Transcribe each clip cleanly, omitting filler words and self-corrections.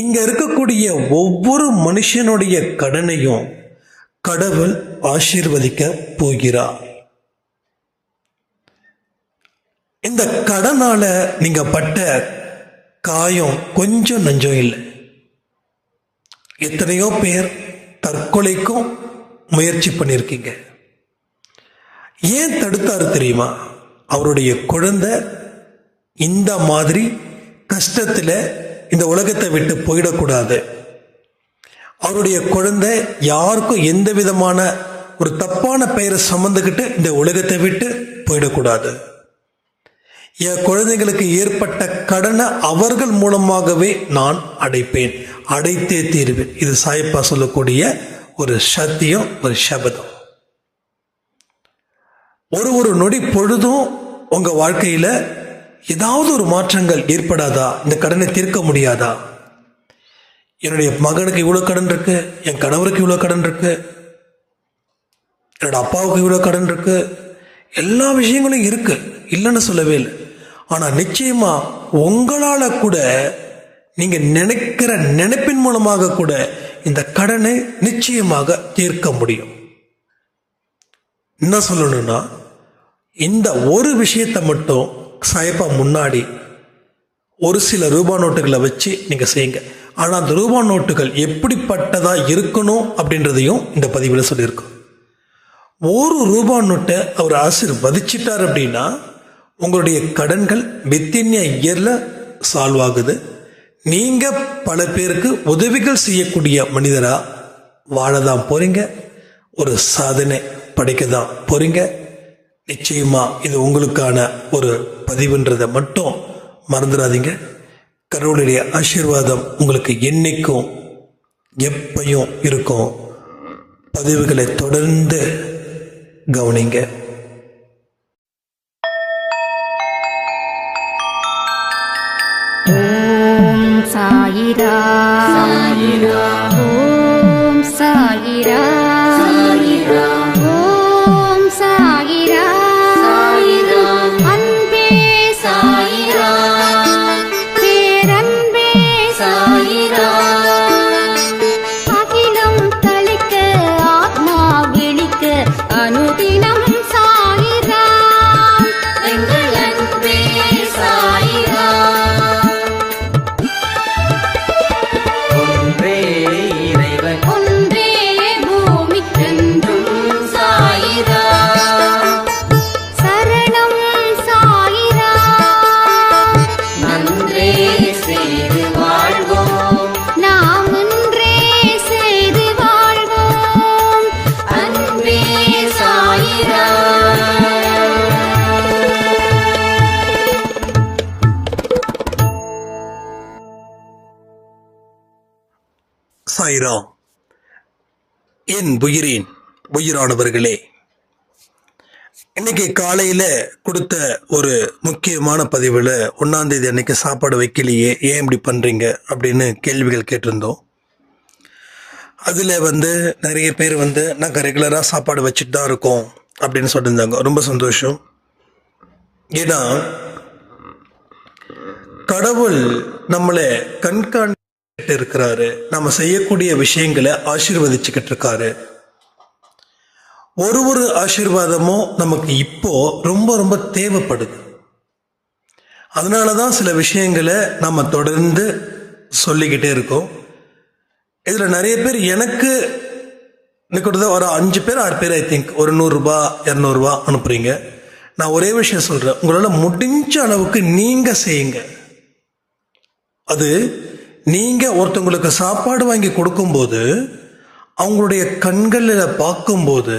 இங்க இருக்கக்கூடிய ஒவ்வொரு மனுஷனுடைய கடனையும் கடவுள் ஆசீர்வதிக்க போகிறார். இந்த கடனால நீங்க பட்ட காயம் கொஞ்சம் நஞ்சம் இல்லை. எத்தனையோ பேர் தற்கொலைக்கும் முயற்சி பண்ணியிருக்கீங்க. ஏன் தடுத்தாரு தெரியுமா? அவருடைய குழந்தை இந்த மாதிரி கஷ்டத்துல இந்த உலகத்தை விட்டு போயிடக்கூடாது. அவருடைய குழந்தை யாருக்கும் எந்த விதமான ஒரு தப்பான பெயரை சுமந்துக்கிட்டு இந்த உலகத்தை விட்டு போயிடக்கூடாது. என் குழந்தைகளுக்கு ஏற்பட்ட கடனை அவர்கள் மூலமாகவே நான் அடைப்பேன், அடைத்தே தீர்வேன். இது சாயப்பா சொல்லக்கூடிய ஒரு சத்தியம், ஒரு சபதம். ஒரு நொடி பொழுதும் உங்க வாழ்க்கையில ஏதாவது ஒரு மாற்றங்கள் ஏற்படாதா? இந்த கடனை தீர்க்க முடியாதா? என்னுடைய மகனுக்கு இவ்வளவு கடன் இருக்கு, என் கணவருக்கு இவ்வளவு கடன் இருக்கு, என்னோட அப்பாவுக்கு இவ்வளவு கடன் இருக்கு, எல்லா விஷயங்களும் இருக்கு, இல்லைன்னு சொல்லவே இல்லை. ஆனா நிச்சயமா உங்களால கூட நீங்க நினைக்கிற நினைப்பின் மூலமாக கூட இந்த கடனை நிச்சயமாக தீர்க்க முடியும். என்ன சொல்லணும்னா, இந்த ஒரு விஷயத்தை மட்டும் சாயப்பா முன்னாடி ஒரு சில ரூபா நோட்டுகளை வச்சு நீங்க செய்யுங்க. ஆனா அந்த ரூபா நோட்டுகள் எப்படிப்பட்டதா இருக்கணும் அப்படின்றதையும் இந்த பதிவில் சொல்லியிருக்கோம். ஒரு ரூபா நோட்டை அவர் ஆசீர்வதிச்சிட்டார் அப்படின்னா உங்களுடைய கடன்கள் வித்தின் இயர்ல சால்வ் ஆகுது. நீங்க பல பேருக்கு உதவிகள் செய்யக்கூடிய மனிதரா வாழதான் போறீங்க, ஒரு சாதனை படைக்க தான் போறீங்க. நிச்சயமா இது உங்களுக்கான ஒரு பதிவுன்றதை மட்டும் மறந்துடாதீங்க. கடவுளுடைய ஆசீர்வாதம் உங்களுக்கு என்னைக்கும் எப்பையும் இருக்கும். பதிவுகளை தொடர்ந்து கவனிங்க. ஓம் சாயிரா சாயிரா, ஓம் சாயிரா சாயிரா, ஓம் சாயிரா சாயிரா, அன்பே சாயிரா, பேரன்பே சாயிரா, அகிலம் தளிக்க ஆத்மா விழிக்க அனுதினம் சாயிரா, எங்கள் அன்பே சாயிரா. ஒன்றே பூமிக்கென்றும் சாயிரா, சரணம் சாயிரா, நன்றே செய்து வாழ்வோம், நாம் ஒன்றே செய்து வாழ்வோம், அன்பே சாயிரா. சாயிராம். என் உயிரின் உயிரானவர்களே, இன்னைக்கு காலையில கொடுத்த ஒரு முக்கியமான பதிவில் 1ஆம் தேதி அன்னைக்கு சாப்பாடு வைக்கலையே, ஏன் இப்படி பண்றீங்க அப்படின்னு கேள்விகள் கேட்டிருந்தோம். அதில் நிறைய பேர் நாங்கள் ரெகுலராக சாப்பாடு வச்சுட்டு தான் இருக்கோம் அப்படின்னு சொல்லியிருந்தாங்க. ரொம்ப சந்தோஷம். ஏன்னா கடவுள் நம்மளை கண்காணிட்டு இருக்கிறாரு, நம்ம செய்யக்கூடிய விஷயங்களை ஆசீர்வதிச்சுக்கிட்டு இருக்காரு. ஒரு ஆசீர்வாதமும் நமக்கு இப்போ ரொம்ப ரொம்ப தேவைப்படுது. அதனாலதான் சில விஷயங்களை நம்ம தொடர்ந்து சொல்லிக்கிட்டே இருக்கோம். இதுல நிறைய பேர் எனக்கு ஒரு 5 பேர் 6 பேர் ஐ திங்க் ஒரு 100 ரூபாய் 200 ரூபாய் அனுப்புறீங்க. நான் ஒரே விஷயம் சொல்றேன், உங்களால முடிஞ்ச அளவுக்கு நீங்க செய்யுங்க. அது நீங்க ஒருத்தவங்களுக்கு சாப்பாடு வாங்கி கொடுக்கும்போது அவங்களுடைய கண்களில் பார்க்கும்போது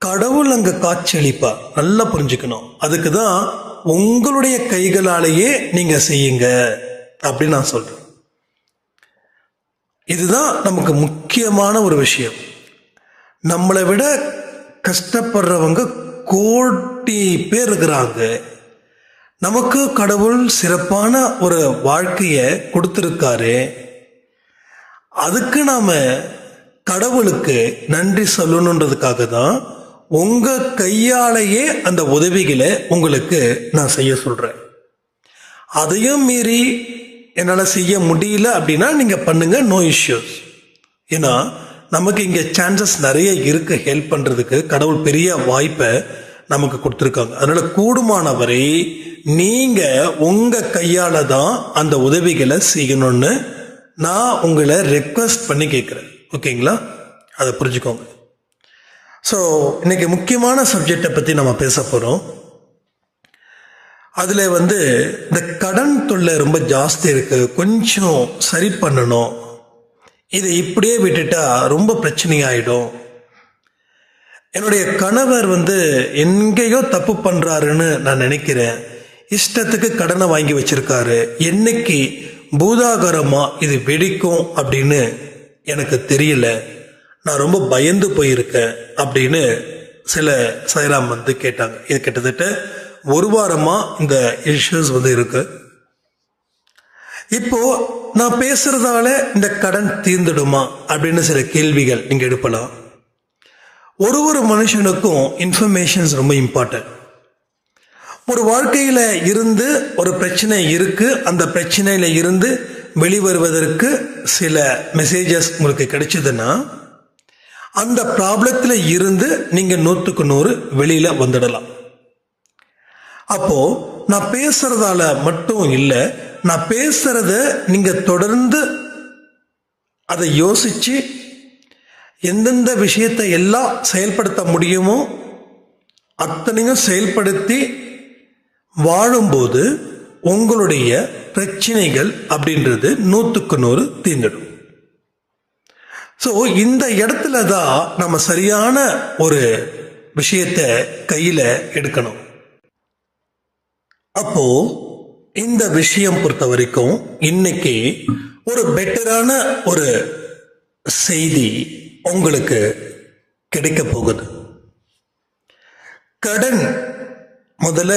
கடவுள் அங்க காட்சியளிப்பார். நல்லா புரிஞ்சுக்கணும். அதுக்கு தான் உங்களுடைய கைகளாலேயே நீங்க செய்யுங்க அப்படின்னு நான் சொல்றேன். இதுதான் நமக்கு முக்கியமான ஒரு விஷயம். நம்மளை விட கஷ்டப்படுறவங்க கோடி பேர் இருக்கிறாங்க. நமக்கு கடவுள் சிறப்பான ஒரு வாழ்க்கைய கொடுத்திருக்காரு. அதுக்கு நாம கடவுளுக்கு நன்றி சொல்லணுன்றதுக்காக தான் உங்க கையாலேயே அந்த உதவிகளை உங்களுக்கு நான் செய்ய சொல்றேன். அதையும் மீறி என்னால் செய்ய முடியல அப்படின்னா நீங்கள் பண்ணுங்க, நோ இஷ்யூஸ். ஏன்னா நமக்கு இங்கே சான்சஸ் நிறைய இருக்கு ஹெல்ப் பண்ணுறதுக்கு. கடவுள் பெரிய வாய்ப்பை நமக்கு கொடுத்துருக்காங்க. அதனால கூடுமானவரை நீங்கள் உங்கள் கையால் தான் அந்த உதவிகளை செய்யணும்னு நான் உங்களை ரெக்வஸ்ட் பண்ணி கேட்குறேன். ஓகேங்களா? அதை புரிஞ்சுக்கோங்க. ஸோ இன்னைக்கு முக்கியமான சப்ஜெக்டை பற்றி நம்ம பேச போகிறோம். அதில் இந்த கடன் தொல்லை ரொம்ப ஜாஸ்தி இருக்கு, கொஞ்சம் சரி பண்ணணும், இதை இப்படியே விட்டுட்டா ரொம்ப பிரச்சனையாயிடும். என்னுடைய கணவர் எங்கேயோ தப்பு பண்றாருன்னு நான் நினைக்கிறேன், இஷ்டத்துக்கு கடனை வாங்கி வச்சிருக்காரு, என்னைக்கு பூதாகரமா இது வெடிக்கும் அப்படின்னு எனக்கு தெரியல, நான் ரொம்ப பயந்து போயிருக்கேன் அப்படின்னு சில சைராம் கேட்டாங்க. இது கிட்டத்தட்ட ஒரு வாரமா இந்த இஷ்யூஸ் இருக்கு. இப்போ நான் பேசுறதால இந்த கடன் தீர்ந்துடுமா அப்படின்னு சில கேள்விகள் நீங்க எழுப்பலாம். ஒரு மனுஷனுக்கும் இன்ஃபர்மேஷன்ஸ் ரொம்ப இம்பார்ட்டன்ட். ஒரு வாழ்க்கையில இருந்து ஒரு பிரச்சனை இருக்கு, அந்த பிரச்சனையில இருந்து வெளிவருவதற்கு சில மெசேஜஸ் உங்களுக்கு கிடைச்சதுன்னா அந்த ப்ராப்ளத்துல இருந்து நீங்க 100க்கு 100 வெளியில வந்துடலாம். அப்போ நான் பேசுறதால மட்டும் இல்லை, நான் பேசுறத நீங்க தொடர்ந்து அதை யோசிச்சு எந்தெந்த விஷயத்தை எல்லாம் செயல்படுத்த முடியுமோ அத்தனையும் செயல்படுத்தி வாழும்போது உங்களுடைய பிரச்சனைகள் அப்படின்றது 100க்கு 100 தீர்ந்துடும். ஸோ இந்த இடத்துல தான் நம்ம சரியான ஒரு விஷயத்தை கையில் எடுக்கணும். அப்போ இந்த விஷயம் பொறுத்த வரைக்கும் இன்னைக்கு ஒரு பெட்டரான ஒரு செய்தி உங்களுக்கு கிடைக்க போகுது. கடன் முதல்ல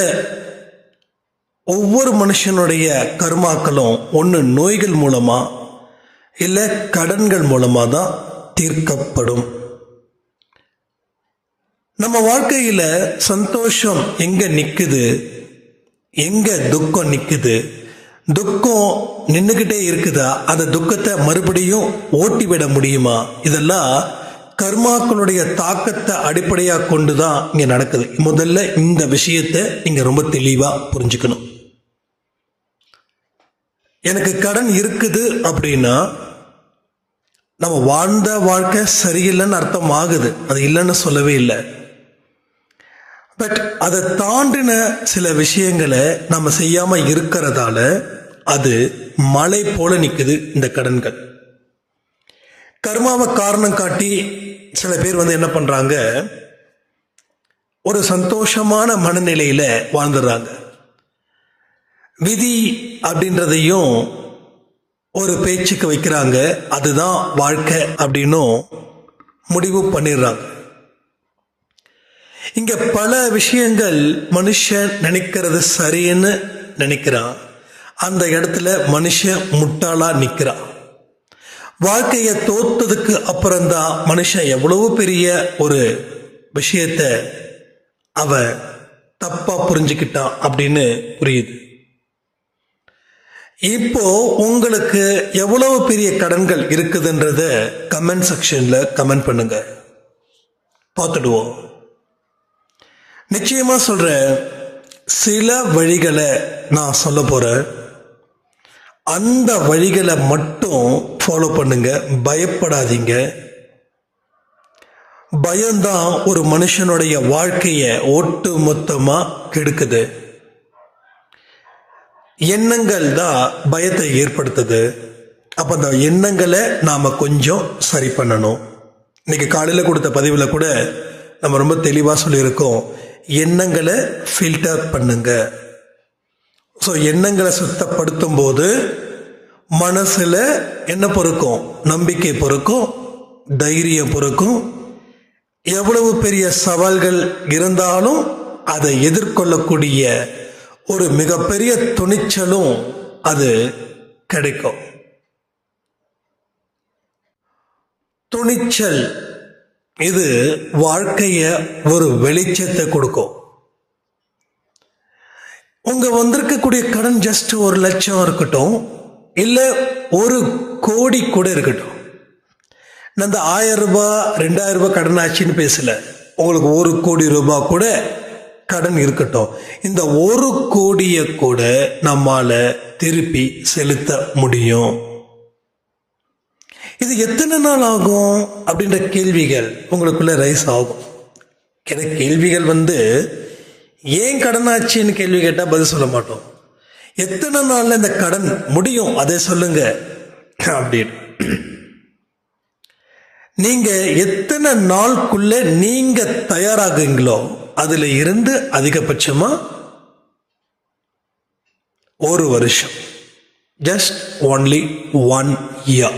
ஒவ்வொரு மனுஷனுடைய கர்மாக்களும் ஒன்று நோய்கள் மூலமா இல்லை கடன்கள் மூலமா தான் தீர்க்கப்படும். நம்ம வாழ்க்கையில சந்தோஷம் எங்க நிக்குது, எங்க துக்கம் நிக்குது, துக்கம் நின்றுகிட்டே இருக்குதா, அந்த துக்கத்தை மறுபடியும் ஓட்டி விட முடியுமா, இதெல்லாம் கர்மாக்களுடைய தாக்கத்தை அடிப்படையாக கொண்டுதான் இங்க நடக்குது. முதல்ல இந்த விஷயத்தை நீங்க ரொம்ப தெளிவா புரிஞ்சுக்கணும். எனக்கு கடன் இருக்குது அப்படின்னா நம்ம வாழ்ந்த வாழ்க்கை சரியில்லைன்னு அர்த்தம் ஆகுது, அது இல்லைன்னு சொல்லவே இல்லை. பட் அதை தாண்டின சில விஷயங்களை நம்ம செய்யாம இருக்கிறதால அது மலை போல நிக்குது இந்த கடன்கள். கர்மாவை காரணம் காட்டி சில பேர் என்ன பண்றாங்க, ஒரு சந்தோஷமான மனநிலையில வாழ்ந்துடுறாங்க. விதி அப்படின்றதையும் ஒரு பேச்சுக்கு வைக்கிறாங்க, அதுதான் வாழ்க்கை அப்படின்னும் முடிவு பண்ணிடுறாங்க. இங்க பல விஷயங்கள் மனுஷன் நினைக்கிறது சரின்னு நினைக்கிறான், அந்த இடத்துல மனுஷன் முட்டாளா நிக்கிறான். வாழ்க்கையை தோத்ததுக்கு அப்புறம்தான் மனுஷன் எவ்வளவு பெரிய ஒரு விஷயத்த அவன் தப்பா புரிஞ்சுக்கிட்டான் அப்படின்னு புரியுது. இப்போ உங்களுக்கு எவ்வளவு பெரிய கடன்கள் இருக்குதுன்றத கமெண்ட் செக்ஷன்ல கமெண்ட் பண்ணுங்க, பார்த்துடுவோம். நிச்சயமா சொல்றேன், சில வழிகளை நான் சொல்ல போறேன், அந்த வழிகளை மட்டும் ஃபாலோ பண்ணுங்க, பயப்படாதீங்க. பயம்தான் ஒரு மனுஷனுடைய வாழ்க்கையை ஒட்டு மொத்தமா கெடுக்குது. எண்ணங்கள் தான் பயத்தை ஏற்படுத்துது. அப்ப அந்த எண்ணங்களை நாம கொஞ்சம் சரி பண்ணணும். இன்னைக்கு காலையில கொடுத்த பதிவுல கூட நம்ம ரொம்ப தெளிவா சொல்லியிருக்கோம், எண்ணங்களை ஃபில்டர் பண்ணுங்க. ஸோ எண்ணங்களை சுத்தப்படுத்தும் போது மனசுல என்ன பொறுக்கும், நம்பிக்கை பொறுக்கும், தைரியம் பொறுக்கும். எவ்வளவு பெரிய சவால்கள் இருந்தாலும் அதை எதிர்கொள்ளக்கூடிய ஒரு மிகப்பெரிய துணிச்சலும் அது கிடைக்கும். துணிச்சல் இது வாழ்க்கைய ஒரு வெளிச்சத்தை கொடுக்கும். உங்க வந்திருக்கக்கூடிய கடன் ஜஸ்ட் 1 லட்சம் இருக்கட்டும், இல்லை 1,00,00,000 கூட இருக்கட்டும். நான் இந்த 1000 ரூபாய் 2000 ரூபாய் கடன் ஆச்சுன்னு பேசல. உங்களுக்கு 1,00,00,000 ரூபாய் கூட கடன் இருக்கட்டும். இந்த 1,00,00,000 கூட நம்மால திருப்பி செலுத்த முடியும். இது எத்தனை நாள் ஆகும் அப்படின்ற கேள்விகள் உங்களுக்குள்ள ரைஸ் ஆகும். எனக்கு கேள்விகள் ஏன் கடன் ஆச்சுன்னு கேள்வி கேட்டால் பதில் சொல்ல மாட்டோம். எத்தனை நாள்ல இந்த கடன் முடியும் அதை சொல்லுங்க அப்படின்னு. நீங்க எத்தனை நாளுக்குள்ள நீங்க தயாராகுங்களோ அதுல இருந்து அதிகபட்சமா 1 வருஷம், ஜஸ்ட் ஒன்லி 1 year.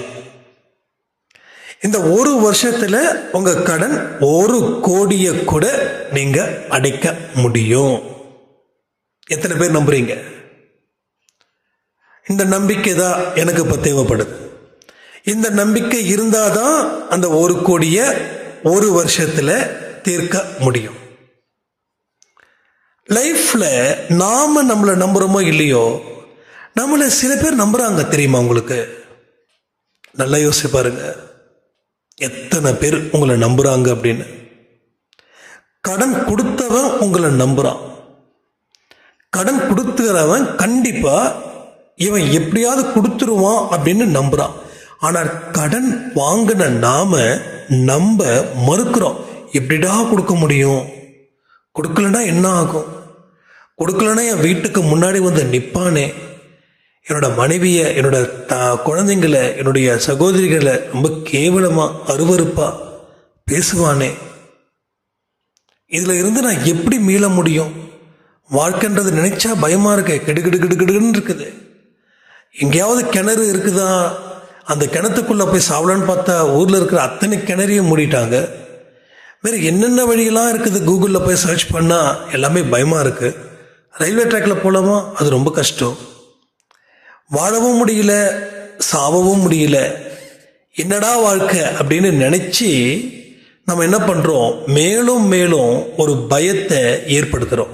இந்த 1 வருஷத்துல உங்க கடன் 1,00,00,000 கூட நீங்க அடைக்க முடியும். எத்தனை பேர் நம்புறீங்க? இந்த நம்பிக்கை தான் எனக்கு இப்ப தேவைப்படுது. இந்த நம்பிக்கை இருந்தாதான் அந்த 1,00,00,000 1 வருஷத்துல தீர்க்க முடியும். லைஃப்ல நாம நம்மளை நம்புறோமோ இல்லையோ, நம்மள சில பேர் நம்புறாங்க தெரியுமா உங்களுக்கு? நல்லா யோசிச்சு பாருங்க, எத்தனை பேர் உங்களை நம்புறாங்க அப்படின்னு. கடன் கொடுத்தவன் உங்களை நம்புறான். கடன் கொடுத்துறவன் கண்டிப்பா இவன் எப்படியாவது கொடுத்துருவான் அப்படின்னு நம்புறான். ஆனால் கடன் வாங்கின நாம நம்ப மறுக்கிறோம். எப்படிடா கொடுக்க முடியும்? கொடுக்கலன்னா என்ன ஆகும்? கொடுக்கலன்னா என் வீட்டுக்கு முன்னாடி நிற்பானே, என்னோட மனைவியை, என்னோட குழந்தைங்களை, என்னுடைய சகோதரிகளை ரொம்ப கேவலமா அருவருப்பா பேசுவானே, இதுல இருந்து நான் எப்படி மீள முடியும்? வாழ்க்கைன்றது நினைச்சா பயமா இருக்கு, கிடுகிடுன்னு இருக்குது. எங்கேயாவது கிணறு இருக்குதா, அந்த கிணத்துக்குள்ள போய் சாவலான்னு பார்த்தா ஊர்ல இருக்கிற அத்தனை கிணறையும் மூடிட்டாங்க. வேற என்னென்ன வழியெல்லாம் இருக்குது, கூகுளில் போய் சர்ச் பண்ணா எல்லாமே பயமா இருக்கு. ரயில்வே ட்ராக்ல போலாமா? அது ரொம்ப கஷ்டம். வாழவும் முடியல, சாவவும் முடியல. என்னடா வாழ்க்கை அப்படின்னு நினைச்சு நம்ம என்ன பண்றோம்? மேலும் மேலும் ஒரு பயத்தை ஏற்படுத்துறோம்.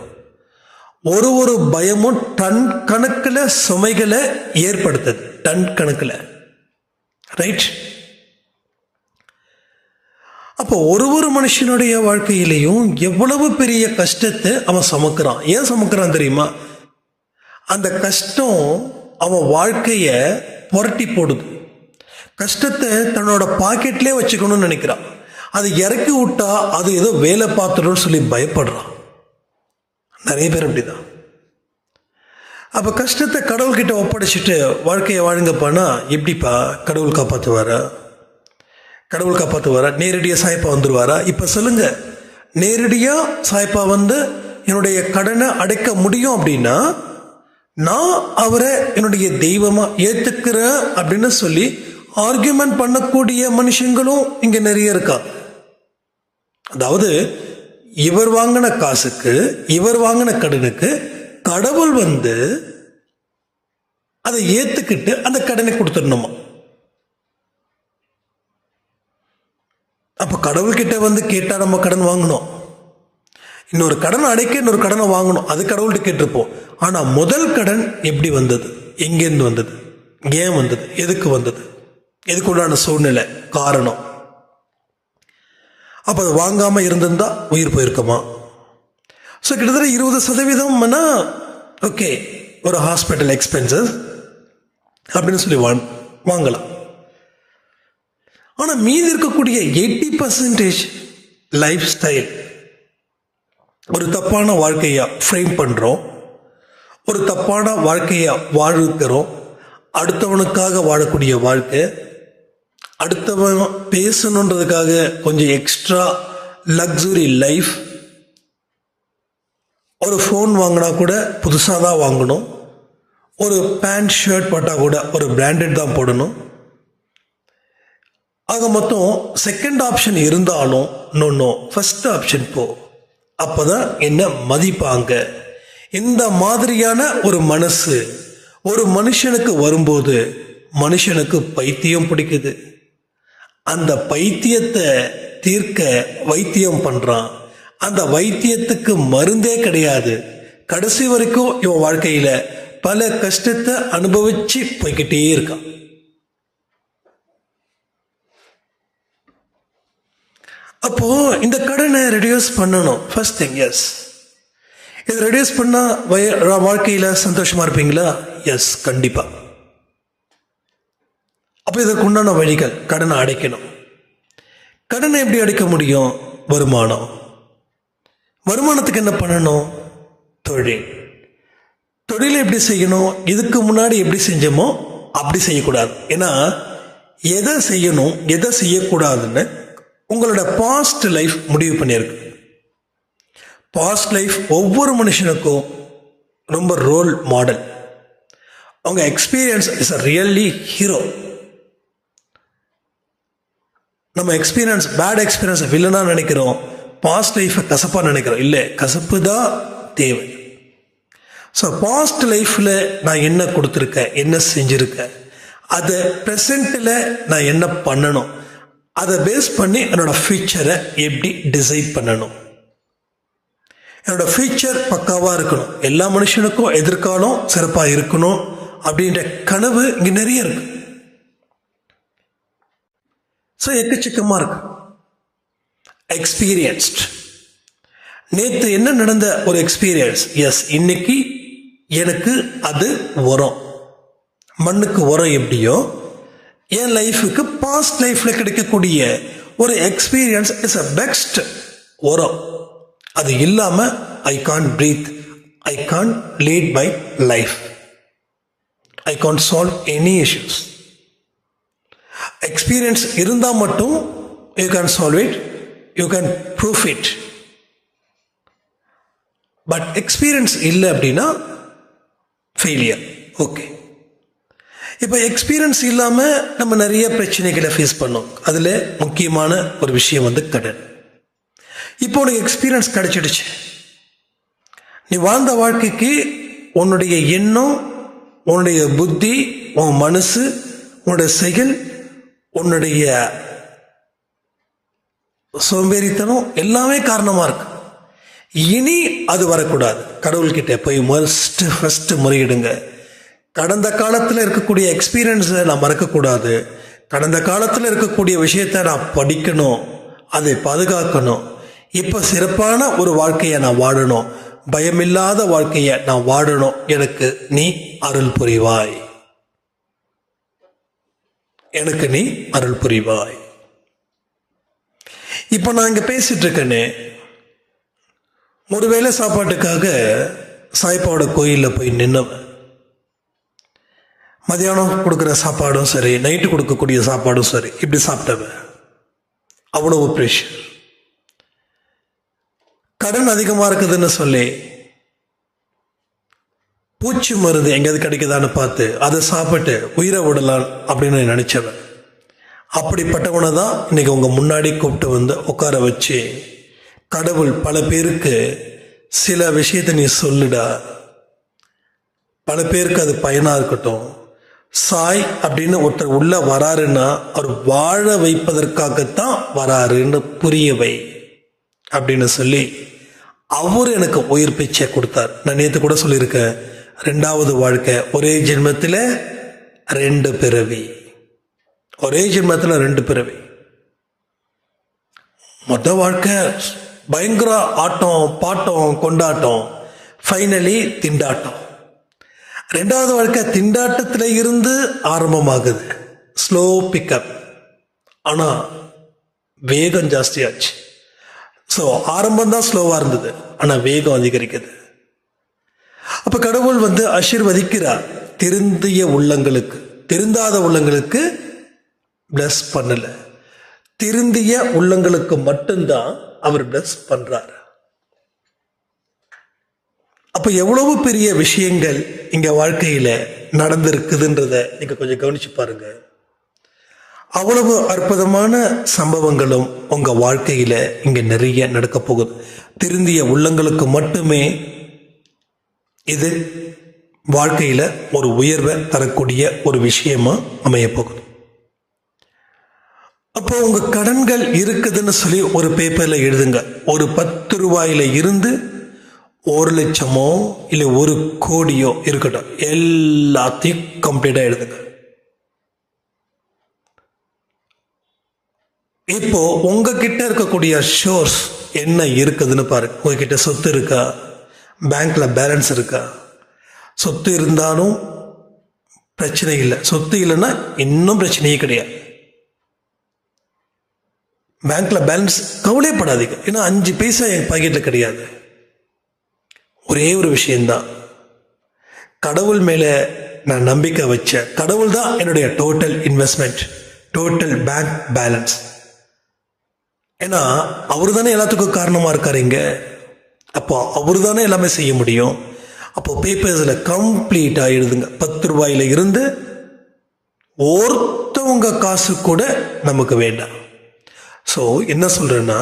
ஒரு பயமும் டன் கணக்கில் சுமைகளை ஏற்படுத்துது, டன் கணக்கில். ரைட்? அப்போ ஒரு மனுஷனுடைய வாழ்க்கையிலையும் எவ்வளவு பெரிய கஷ்டத்தை அவன் சுமக்கிறான். ஏன் சுமக்கிறான் தெரியுமா? அந்த கஷ்டம் அவன் வாழ்க்கைய புரட்டி போடுது. கஷ்டத்தை தன்னோட பாக்கெட்லேயே வச்சுக்கணும்னு நினைக்கிறான். அது இறக்கி விட்டா அது ஏதோ வேலை பார்த்துடும் சொல்லி பயப்படுறான். நிறைய பேர் அப்படிதான். அப்ப கஷ்டத்தை கடவுள்கிட்ட ஒப்படைச்சிட்டு வாழ்க்கையை வாழுங்கப்பானா எப்படிப்பா கடவுள் காப்பாற்றுவாரா? கடவுள் காப்பாற்றுவாரா? நேரடியா சாய்ப்பா வந்துருவாரா? இப்ப சொல்லுங்க, நேரடியா சாய்ப்பா என்னுடைய கடனை அடைக்க முடியும் அப்படின்னா நான் அவரை என்னுடைய தெய்வமா ஏத்துக்கிறேன் அப்படின்னு சொல்லி ஆர்கியூமெண்ட் பண்ணக்கூடிய மனுஷங்களும் இங்க நிறைய இருக்கா. அதாவது இவர் வாங்கின காசுக்கு, இவர் வாங்கின கடனுக்கு கடவுள் அதை ஏத்துக்கிட்டு அந்த கடனை கொடுத்துடணுமா? அப்ப கடவுள்கிட்ட கேட்டா நம்ம கடன் வாங்கணும், இன்னொரு கடன் அடைக்க இன்னொரு கடனை வாங்கணும், அது கடவுள்கிட்ட கேட்டிருப்போம். ஆனா முதல் கடன் எப்படி வந்தது? எங்கேருந்து வந்தது? ஏன் வந்தது? எதுக்கு வந்தது? எதுக்கு உண்டான சூழ்நிலை, காரணம்? அப்ப அது வாங்காம இருந்திருந்தா உயிர் போயிருக்குமா? ஸோ கிட்டத்தட்ட 20% ஓகே, ஒரு ஹாஸ்பிட்டல் எக்ஸ்பென்சஸ் அப்படின்னு சொல்லி வாங்கலாம். ஆனா மீதி இருக்கக்கூடிய 80% லைஃப் ஸ்டைல் ஒரு தப்பான வாழ்க்கையா ஃப்ரேம் பண்றோம், ஒரு தப்பான வாழ்க்கையா வாழ்கிறோம். அடுத்தவனுக்காக வாழக்கூடிய வாழ்க்கை, அடுத்தவன் பேசணுன்றதுக்காக கொஞ்சம் எக்ஸ்ட்ரா லக்ஸுரி லைஃப். ஒரு ஃபோன் வாங்கினா கூட புதுசாக தான் வாங்கணும், ஒரு பேண்ட் ஷர்ட் போட்டால் கூட ஒரு பிராண்டட் தான் போடணும். ஆக மொத்தம் செகண்ட் ஆப்ஷன் இருந்தாலும் நோ ஃபர்ஸ்ட் ஆப்ஷன் போ, அப்பதான் என்ன மதிப்பாங்க. இந்த மாதிரியான ஒரு மனசு ஒரு மனுஷனுக்கு வரும்போது மனுஷனுக்கு பைத்தியம் பிடிக்குது. அந்த பைத்தியத்தை தீர்க்க வைத்தியம் பண்றான். அந்த வைத்தியத்துக்கு மருந்தே கிடையாது. கடைசி வரைக்கும் இவன் வாழ்க்கையில பல கஷ்டத்தை அனுபவிச்சு போய்கிட்டே இருக்கான். அப்போ இந்த கடனை ரெடியூஸ் பண்ணணும். ஃபர்ஸ்ட் திங், எஸ், இது ரெடியூஸ் பண்ணா வாழ்க்கையில சந்தோஷமா இருப்பீங்களா? எஸ், கண்டிப்பா. அப்ப இதற்கு உண்டான வழிகள், கடனை அடைக்கணும். கடனை எப்படி அடைக்க முடியும்? வருமானம். வருமானத்துக்கு என்ன பண்ணணும்? தொழில். தொழிலை எப்படி செய்யணும்? இதுக்கு முன்னாடி எப்படி செஞ்சோமோ அப்படி செய்யக்கூடாது. ஏன்னா எதை செய்யணும் எதை செய்யக்கூடாதுன்னு உங்களோட பாஸ்ட் லைஃப் முடிவு பண்ணியிருக்கு. பாஸ்ட் லைஃப் ஒவ்வொரு மனுஷனுக்கும் ரொம்ப ரோல் மாடல். அவங்க experience is a really hero. நம்ம எக்ஸ்பீரியன்ஸ், பேட் எக்ஸ்பீரியன்ஸ் வில்லனா நினைக்கிறோம், பாஸ்ட் லைஃப்பை கசப்பா நினைக்கிறோம். இல்லை, கசப்பு தான் தேவை. ஸோ பாஸ்ட் லைஃப்பில் நான் என்ன கொடுத்துருக்கேன், என்ன செஞ்சுருக்கேன், அதை ப்ரெசண்ட்டில் நான் என்ன பண்ணணும், அதை பேஸ் பண்ணி என்னோட ஃபியூச்சரை எப்படி டிசைட் பண்ணணும். என்னோட ஃபியூச்சர் பக்காவாக இருக்கணும். எல்லா மனுஷனுக்கும் எதிர்காலம் சிறப்பாக இருக்கணும் அப்படின்ற கனவு இங்கே நிறைய இருக்கு. ஸோ எக்கச்சக்கமாக இருக்கு. எக்ஸ்பீரியன்ஸ்ட். நேற்று என்ன நடந்த ஒரு எக்ஸ்பீரியன்ஸ், எஸ், இன்னைக்கு எனக்கு அது வரும். மண்ணுக்கு உரம் எப்படியோ என் லைஃபுக்கு பாஸ்ட் லைஃப்ல கிடைக்கக்கூடிய ஒரு எக்ஸ்பீரியன்ஸ் இஸ் அ பெஸ்ட் உரம். அது இல்லாம I can't breathe, I can't lead my life, I can't solve any issues. Experience இருந்தால் மட்டும் you can solve it, you can proof it. But experience இல்லை அப்படின்னா ஃபெயிலியர். ஓகே, இப்போ எக்ஸ்பீரியன்ஸ் இல்லாமல் நம்ம நிறைய பிரச்சனைகளை ஃபேஸ் பண்ணோம். அதில் முக்கியமான ஒரு விஷயம் வந்து கடன். இப்போ உனக்கு எக்ஸ்பீரியன்ஸ் கிடைச்சிடுச்சு. நீ வாழ்ந்த வாழ்க்கைக்கு உன்னுடைய எண்ணம், உன்னுடைய புத்தி, உன் மனசு, உன்னுடைய செயல், உன்னுடைய சோம்பேறித்தனம் எல்லாமே காரணமாக இருக்கு. இனி அது வரக்கூடாது. கடவுள்கிட்ட போய் ஃபர்ஸ்ட் முறையிடுங்க. கடந்த காலத்தில் இருக்கக்கூடிய எக்ஸ்பீரியன்ஸை நான் மறக்கக்கூடாது. கடந்த காலத்தில் இருக்கக்கூடிய விஷயத்தை நான் படிக்கணும், அதை பாதுகாக்கணும். இப்போ சிறப்பான ஒரு வாழ்க்கையை நான் வாழணும், பயமில்லாத வாழ்க்கையை நான் வாழணும். எனக்கு நீ அருள் புரிவாய், எனக்கு நீ அருள் புரிவாய். இப்போ நான் இங்கே பேசிட்டு இருக்கேனே, ஒருவேளை சாப்பாட்டுக்காக சாய்பாவோட கோயிலில் போய் நின்னவன். மதியானம் கொடுக்குற சாப்பாடும் சரி, நைட்டு கொடுக்கக்கூடிய சாப்பாடும் சரி, இப்படி சாப்பிட்டவன். அவ்வளவு ப்ரெஷர். கடன் அதிகமாக இருக்குதுன்னு சொல்லி பூச்சி மருந்து எங்கேயாவது கிடைக்குதான்னு பார்த்து அதை சாப்பிட்டு உயிரை விடலாம் அப்படின்னு நினைச்சவன். அப்படிப்பட்டவனை தான் இன்னைக்கு உங்க முன்னாடி கூப்பிட்டு வந்து உட்கார வச்சு, கடவுள் பல பேருக்கு சில விஷயத்தை நீ சொல்லுடா, பல பேருக்கு அது பயனா இருக்கட்டும். சாய் அப்படின்னு ஒருத்தர் உள்ள வராருன்னா அவர் வாழ வைப்பதற்காகத்தான் வராருன்னு புரியவை அப்படின்னு சொல்லி அவர் எனக்கு உயிர் பிச்சை கொடுத்தார். நான் நேற்று கூட சொல்லியிருக்கேன், 2வது வாழ்க்கை ஒரே ஜென்மத்தில் 2 பிறவி, ஒரே ஜென்மத்தில் 2 பிறவி. மொத்த வாழ்க்கை பயங்கர ஆட்டம் பாட்டம் கொண்டாட்டம், ஃபைனலி திண்டாட்டம். 2வது வாழ்க்கை திண்டாட்டத்தில் இருந்து ஆரம்பமாகுது, ஸ்லோ பிக்கப். ஆனால் வேகம் ஜாஸ்தியாச்சு. ஸோ ஆரம்பம் தான் ஸ்லோவாக இருந்தது, ஆனால் வேகம் அதிகரிக்குது. அப்போ கடவுள் வந்து ஆசீர்வதிக்கிறார். திருந்திய உள்ளங்களுக்கு, திருந்தாத உள்ளங்களுக்கு பிளஸ் பண்ணல, திருந்திய உள்ளங்களுக்கு மட்டும்தான் அவர் பிளஸ் பண்றார். அப்ப எவ்வளவு பெரிய விஷயங்கள் இங்க வாழ்க்கையில நடந்திருக்குதுன்றத நீங்க கொஞ்சம் கவனிச்சு பாருங்க. அவ்வளவு அற்புதமான சம்பவங்களும் உங்க வாழ்க்கையில இங்க நிறைய நடக்க போகுது. திருந்திய உள்ளங்களுக்கு மட்டுமே இது வாழ்க்கையில ஒரு உயர்வை தரக்கூடிய ஒரு விஷயமா அமைய போகுது. அப்போ உங்க கடன்கள் இருக்குதுன்னு சொல்லி ஒரு பேப்பர்ல எழுதுங்க. ஒரு 10 ரூபாயில இருந்து 1,00,000 இல்லை 1,00,00,000 இருக்கட்டும், எல்லாத்தையும் கம்ப்ளீட்டா எழுதுங்க. இப்போ உங்ககிட்ட இருக்கக்கூடிய ஷோர்ஸ் என்ன இருக்குதுன்னு பாருங்க. உங்ககிட்ட சொத்து இருக்கா, பேங்க்ல பேலன்ஸ் இருக்கா? சொத்து இருந்தாலும் பிரச்சனை இல்லை, சொத்து இல்லைன்னா இன்னும் பிரச்சனையே கிடையாது. பேங்க்ல பேலன்ஸ் கவலைப்படாதீங்க, ஏன்னா 5 பைசா என் பாக்கெட்ல கிடையாது. ஒரே ஒரு விஷயம்தான், கடவுள் மேல நான் நம்பிக்கை வச்ச கடவுள் தான் என்னுடைய total investment, total bank balance. ஏன்னா அவரு தானே எல்லாத்துக்கும் காரணமா இருக்காருங்க. அப்போ அவரு தானே எல்லாமே செய்ய முடியும். அப்போ பேப்பர்ஸ்ல கம்ப்ளீட்டா எழுதுங்க. 10 ரூபாயில இருந்து ஒருத்தவங்க காசு கூட நமக்கு வேண்டாம். ஸோ என்ன சொல்றேன்னா,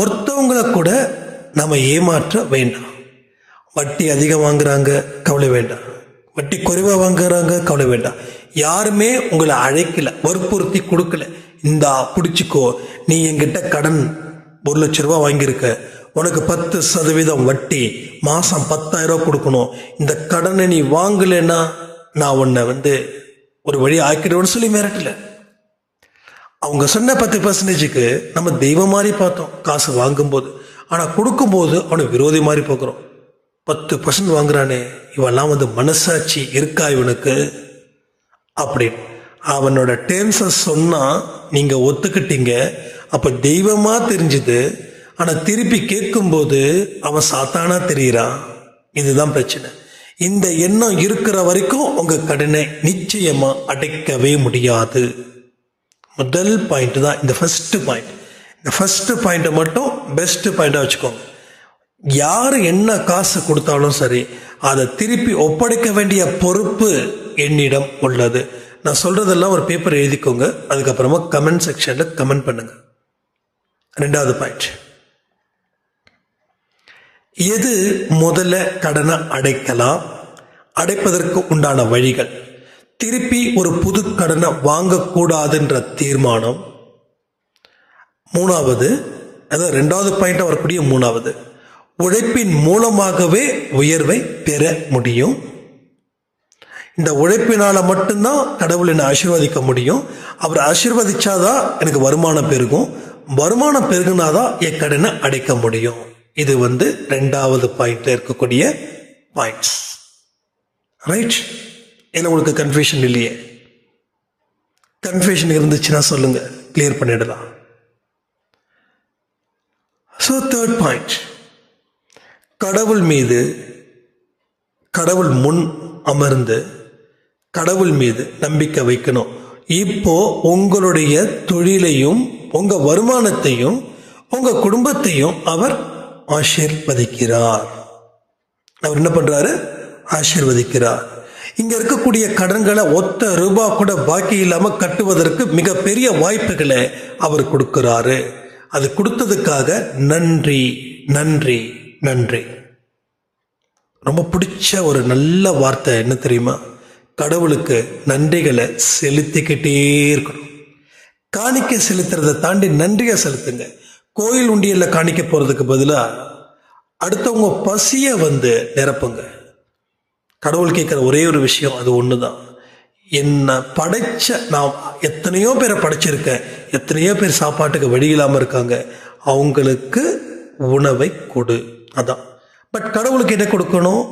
ஒருத்தவங்களை கூட நம்ம ஏமாற்ற வேண்டாம். வட்டி அதிகம் வாங்குறாங்க, கவலை வேண்டாம். வட்டி குறைவா வாங்குறாங்க, கவலை வேண்டாம். யாருமே உங்களை அழைக்கல, வற்புறுத்தி கொடுக்கல. இந்தா பிடிச்சிக்கோ, நீ என்கிட்ட கடன் 1,00,000 ரூபாய் வாங்கியிருக்க, உனக்கு 10% வட்டி, மாசம் 10,000 கொடுக்கணும். இந்த கடனை நீ வாங்கலைன்னா நான் உன்னை ஒரு வழி ஆக்கிடுவேன்னு சொல்லி மிரட்டல. அவங்க சொன்ன 10%க்கு நம்ம தெய்வம் மாதிரி பார்த்தோம் காசு வாங்கும்போது. ஆனா கொடுக்கும்போது அவனை விரோதி மாதிரி பார்க்குறோம். 10% வாங்குறானே, இவெல்லாம் மனசாட்சி இருக்கா இவனுக்கு அப்படின்னு அவனோட டேர்ம்ஸை சொன்னா நீங்க ஒத்துக்கிட்டீங்க. அப்ப தெய்வமா தெரிஞ்சுது. ஆனா திருப்பி கேட்கும்போது அவன் சாத்தானா தெரியுறான். இதுதான் பிரச்சனை. இந்த எண்ணம் இருக்கிற வரைக்கும் உங்க கடனை நிச்சயமா அடைக்கவே முடியாது. முதல் பாயிண்ட் தான் இந்த ஃபர்ஸ்ட் பாயிண்ட். இந்த ஃபர்ஸ்ட் பாயிண்ட்டை மட்டும் பெஸ்ட் பாயிண்டா வச்சுக்கோங்க. யாரு என்ன காசு கொடுத்தாலும் சரி, அதை திருப்பி ஒப்படைக்க வேண்டிய பொறுப்பு என்னிடம் உள்ளது. நான் சொல்றதெல்லாம் ஒரு பேப்பர் எழுதிக்கோங்க. அதுக்கப்புறமா கமெண்ட் செக்ஷன்ல கமெண்ட் பண்ணுங்க. 2வது பாயிண்ட், எது முதல்ல கடனை அடைக்கலாம், அடைப்பதற்கு உண்டான வழிகள், திருப்பி ஒரு புது கடனை வாங்கக்கூடாதுன்ற தீர்மானம். 3வது, அதாவது 2வது பாயிண்ட் வரக்கூடிய 3வது, உழைப்பின் மூலமாகவே உயர்வை பெற முடியும். இந்த உழைப்பினால மட்டும்தான் கடவுள் என்னை ஆசீர்வதிக்க முடியும். அவர் ஆசீர்வதிச்சாதான் எனக்கு வருமானம் பெருகும், வருமானம் பெருகுனாதான் என் கடனை அடைக்க முடியும். இது 2வது பாயிண்ட்ல இருக்கக்கூடிய பாயிண்ட்ஸ். ரைட்? என்ன உங்களுக்கு கன்ஃபியூஷன் இல்லையே? கன்ஃபியூஷன் இருந்துச்சுன்னா சொல்லுங்க, கிளியர் பண்ணிடலாம். ஸோ 3rd பாயிண்ட், கடவுள் மீது, கடவுள் முன் அமர்ந்து கடவுள் மீது நம்பிக்கை வைக்கணும். இப்போ உங்களுடைய தொழிலையும் உங்க வருமானத்தையும் உங்க குடும்பத்தையும் அவர் ஆசீர்வதிக்கிறார். அவர் என்ன பண்றாரு? ஆசீர்வதிக்கிறார். இங்க இருக்கக்கூடிய கடன்களை ஒத்த ரூபாய் கூட பாக்கி இல்லாம கட்டுவதற்கு மிகப்பெரிய வாய்ப்புகளை அவர் கொடுக்கிறாரு. அது கொடுத்ததுக்காக நன்றி நன்றி நன்றி. ரொம்ப பிடிச்ச ஒரு நல்ல வார்த்தை என்ன தெரியுமா? கடவுளுக்கு நன்றிகளை செலுத்திக்கிட்டே இருக்கணும். காணிக்கை செலுத்துறதை தாண்டி நன்றியை செலுத்துங்க. கோயில் உண்டியல்ல காணிக்க போறதுக்கு பதிலா அடுத்தவங்க பசிய நிரப்புங்க. கடவுள் கேட்கிற ஒரே ஒரு விஷயம் அது ஒண்ணுதான். என்ன படைச்ச, நான் எத்தனையோ பேரை படைச்சிருக்கேன், எத்தனையோ பேர் சாப்பாட்டுக்கு வழி இல்லாம இருக்காங்க, அவங்களுக்கு உணவை கொடு. அதான். பட் கடவுளுக்கு என்ன கொடுக்கணும்?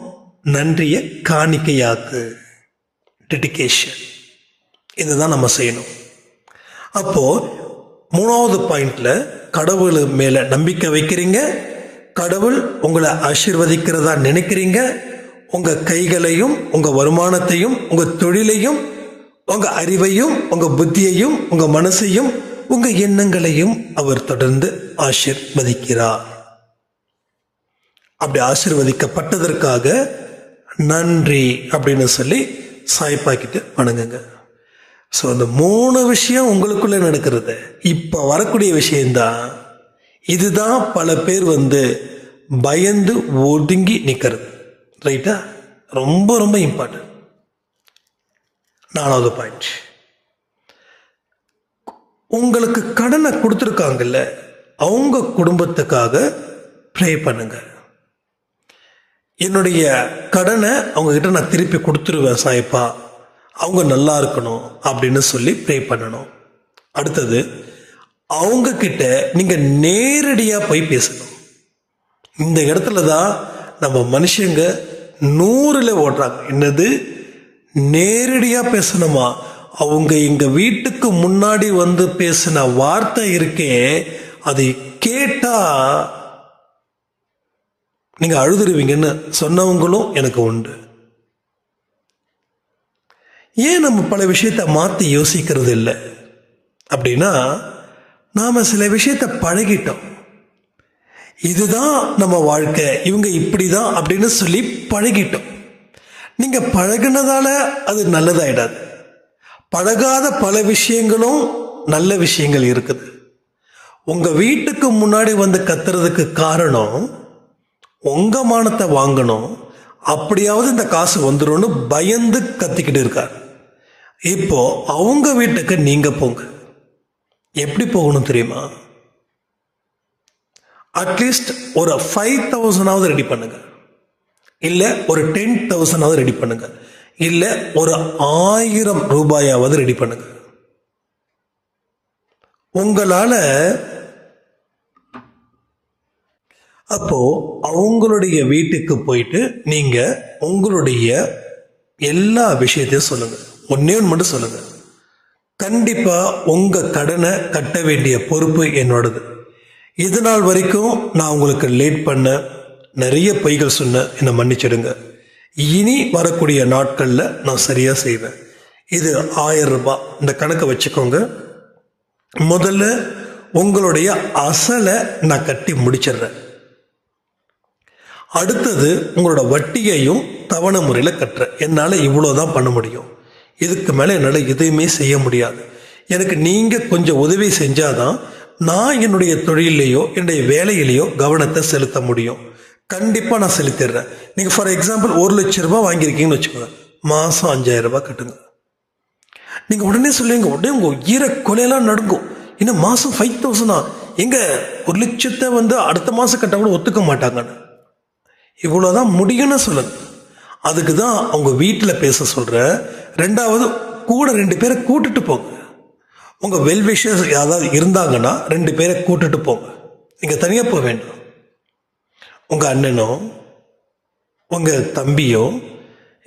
நன்றியை காணிக்கையாக்கு, டெடிகேஷன். இதுதான் நம்ம செய்யணும். அப்போ 3வது பாயிண்ட்ல கடவுள் மேல நம்பிக்கை வைக்கிறீங்க, கடவுள் உங்களை ஆசீர்வதிக்கிறதா நினைக்கிறீங்க. உங்க கைகளையும் உங்க வருமானத்தையும் உங்க தொழிலையும் உங்க அறிவையும் உங்க புத்தியையும் உங்க மனசையும் உங்க எண்ணங்களையும் அவர் தொடர்ந்து ஆசீர்வதிக்கிறார். அப்படி ஆசீர்வதிக்கப்பட்டதற்காக நன்றி அப்படின்னு சொல்லி சாய்ப்பாக்கிட்டு வணங்குங்க. ஸோ இந்த 3 விஷயம் உங்களுக்குள்ள நடக்கிறது. இப்ப வரக்கூடிய விஷயம்தான். இதுதான் பல பேர் பயந்து ஒதுங்கி நிக்கிறது. ரைட்டா? ரொம்ப ரொம்ப இம்பார்ட்டன்ட். 4வது பாயிண்ட், உங்களுக்கு கடனை கொடுத்துருக்காங்கல்ல, அவங்க குடும்பத்துக்காக ப்ரே பண்ணுங்க. என்னுடைய கடனை அவங்க கிட்ட நான் திருப்பி கொடுத்துருவேன் சாயப்பா, அவங்க நல்லா இருக்கணும் அப்படின்னு சொல்லி ப்ரே பண்ணணும். அடுத்தது, அவங்க கிட்ட நீங்க நேரடியா போய் பேசணும். இந்த இடத்துல தான் நம்ம மனுஷங்க 100ல் ஓடுறாங்க. என்னது, நேரடியா பேசணுமா? அவங்க எங்க வீட்டுக்கு முன்னாடி வந்து பேசின வார்த்தை இருக்கே, அதை கேட்டா நீங்க அழுதுருவீங்கன்னு சொன்னவங்களும் எனக்கு உண்டு. ஏன் நம்ம பல விஷயத்தை மாற்றி யோசிக்கிறது இல்லை அப்படின்னா, நாம சில விஷயத்தை பழகிட்டோம். இதுதான் நம்ம வாழ்க்கை, இவங்க இப்படிதான் அப்படின்னு சொல்லி பழகிட்டோம். நீங்க பழகினதால அது நல்லதாயிடாது. பழகாத பல விஷயங்களும் நல்ல விஷயங்கள் இருக்குது. உங்க வீட்டுக்கு முன்னாடி வந்து கத்துறதுக்கு காரணம், உங்க மானத்தை வாங்கணும், அப்படியாவது இந்த காசு வந்துடும்னு பயந்து கத்திக்கிட்டு இருக்கார். இப்போ அவங்க வீட்டுக்கு நீங்க போங்க. எப்படி போகணும் தெரியுமா? அட்லீஸ்ட் ஒரு 5,000 ரெடி பண்ணுங்க, இல்ல ஒரு 10,000 ரெடி பண்ணுங்க, இல்ல ஒரு 1000 ரூபாயாவது ரெடி பண்ணுங்க. உங்களால அப்போ அவங்களுடைய வீட்டுக்கு போயிட்டு நீங்க உங்களுடைய எல்லா விஷயத்தையும் சொல்லுங்க. ஒன்னே ஒன்று மட்டும் சொல்லுங்க, கண்டிப்பா உங்க கடனை கட்ட வேண்டிய பொறுப்பு என்னோடது. இது நாள் வரைக்கும் நான் உங்களுக்கு லேட் பண்ண, நிறைய பொய்கள் சொன்ன, என்னை மன்னிச்சிடுங்க. இனி வரக்கூடிய நாட்கள்ல நான் சரியா செய்வேன். இது 1000 ரூபாய், இந்த கணக்கை வச்சுக்கோங்க. முதல்ல உங்களுடைய அசலை நான் கட்டி முடிச்சிடுறேன். அடுத்தது உங்களோட வட்டியையும் தவணை முறையில் கட்டுறேன். என்னால் இவ்வளோதான் பண்ண முடியும். இதுக்கு மேலே என்னால் எதுவுமே செய்ய முடியாது. எனக்கு நீங்கள் கொஞ்சம் உதவி செஞ்சாதான் நான் என்னுடைய தொழிலையோ என்னுடைய வேலையிலையோ கவனத்தை செலுத்த முடியும். கண்டிப்பாக நான் செலுத்திடுறேன். நீங்கள் ஃபார் எக்ஸாம்பிள் 1,00,000 ரூபாய் வாங்கியிருக்கீங்கன்னு வச்சுக்கோங்க, மாதம் 5,000 ரூபாய் கட்டுங்க. நீங்கள் உடனே சொல்லுவீங்க, உடனே உங்கள் ஈர கொலையெல்லாம் நடுங்கும். இன்னும் மாதம் 5,000 எங்க 1,00,000 வந்து அடுத்த மாதம் கட்ட கூட ஒத்துக்க மாட்டாங்கன்னு. இவ்வளோதான் முடியும்னு சொல்லுங்க. அதுக்கு தான் அவங்க வீட்டில் பேச சொல்கிறேன். ரெண்டாவது, கூட 2 பேரை கூட்டுட்டு போங்க. உங்கள் வெல்விஷர்ஸ் யாராவது இருந்தாங்கன்னா 2 பேரை கூட்டுட்டு போங்க. நீங்கள் தனியாக போக வேண்டாம். உங்கள் அண்ணனோ உங்கள் தம்பியோ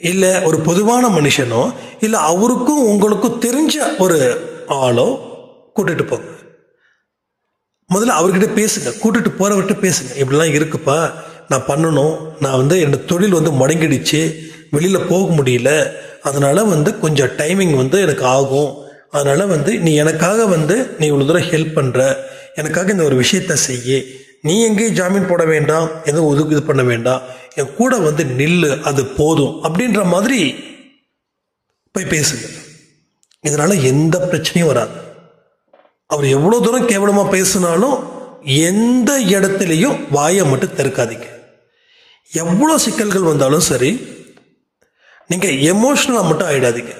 இல்லை ஒரு பொதுவான மனுஷனோ இல்லை அவருக்கும் உங்களுக்கும் தெரிஞ்ச ஒரு ஆளோ கூட்டுட்டு போங்க. முதல்ல அவர்கிட்ட பேசுங்க. கூட்டுட்டு போகிறவர்கிட்ட பேசுங்க. இப்படிலாம் இருக்குப்பா, நான் பண்ணணும், நான் வந்து என்னோட தொழில் வந்து முடங்கிடுச்சு, வெளியில் போக முடியல, அதனால் வந்து கொஞ்சம் டைமிங் வந்து எனக்கு ஆகும், அதனால் வந்து நீ எனக்காக வந்து நீ இவ்வளோ தூரம் ஹெல்ப் பண்ணுற, எனக்காக இந்த ஒரு விஷயத்த செய்ய, நீ எங்கேயும் ஜாமீன் போட வேண்டாம், எதுவும் இது பண்ண வேண்டாம், என் கூட வந்து நில்லு, அது போதும் அப்படின்ற மாதிரி போய் பேசுங்க. இதனால் எந்த பிரச்சனையும் வராது. அவர் எவ்வளோ தூரம் கேவலமாக பேசினாலும் எந்த இடத்துலையும் வாயை மட்டும் திறக்காதீங்க. எவ்வளோ சிக்கல்கள் வந்தாலும் சரி, நீங்கள் எமோஷனலாக மட்டும் ஆகிடாதீங்க.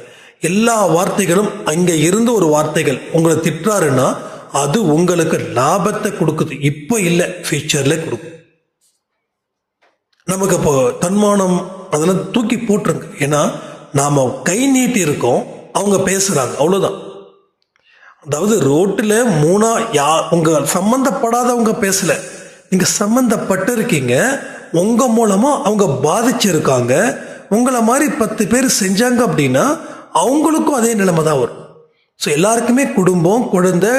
எல்லா வார்த்தைகளும் அங்கே இருந்து ஒரு வார்த்தைகள் உங்களை திட்டுறாருன்னா அது உங்களுக்கு லாபத்தை கொடுக்குது. இப்போ இல்லை, ஃபியூச்சரில் கொடுக்கும். நமக்கு இப்போ தன்மானம் அதெல்லாம் தூக்கி போட்டுருங்க. ஏன்னா நாம் கை நீட்டி இருக்கோம், அவங்க பேசுகிறாங்க, அவ்வளோதான். அதாவது ரோட்டில் உங்க சம்பந்தப்படாதவங்க பேசல, நீங்க சம்பந்தப்பட்டு இருக்கீங்க. உங்க மூலமா அவங்க பாதிச்சிருக்காங்க. உங்களை மாதிரி 10 பேர் செஞ்சாங்க அப்படின்னா அவங்களுக்கும் அதே நிலைமை தான் வரும். ஸோ எல்லாருக்குமே குடும்பம், குழந்தை,